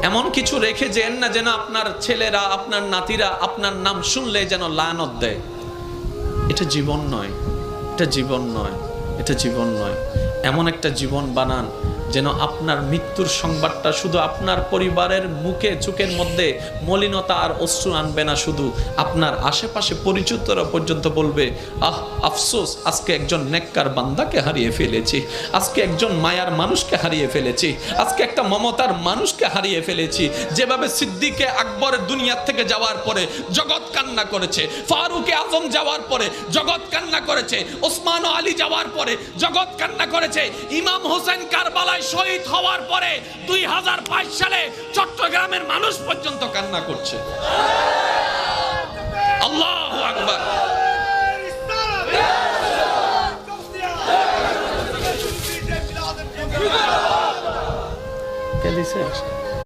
এমন কিছু রেখে যেন না যেন আপনার ছেলেরা, আপনার নাতিরা আপনার নাম শুনলে যেন লানত দেয়। এটা জীবন নয়, এটা জীবন নয়, এটা জীবন নয়। এমন একটা জীবন বানান যেন আপনার মৃত্যুর সংবাদটা শুধু আপনার পরিবারের মুখে চোখের মধ্যে মলিনতা আর অশ্রু আনবে না, শুধু আপনার আশেপাশে পরিচিতরা পর্যন্ত বলবে, আহ আফসোস, আজকে একজন নেককার বান্দাকে হারিয়ে ফেলেছি, আজকে একজন মায়ার মানুষকে হারিয়ে ফেলেছি, আজকে একটা মমতার মানুষকে হারিয়ে ফেলেছি। যেভাবে সিদ্দিকে আকবরের দুনিয়ার থেকে যাওয়ার পরে জগৎ কান্না করেছে, ফারুকে আজম যাওয়ার পরে জগৎ কান্না করেছে, ওসমান ও আলী যাওয়ার পরে জগৎ কান্না করেছে, ইমাম হোসেন কারবালায় শহীদ হওয়ার পরে 2022 সালে চট্টগ্রামের মানুষ পর্যন্ত কান্না করছে। আল্লাহু আকবার। কে দিছে?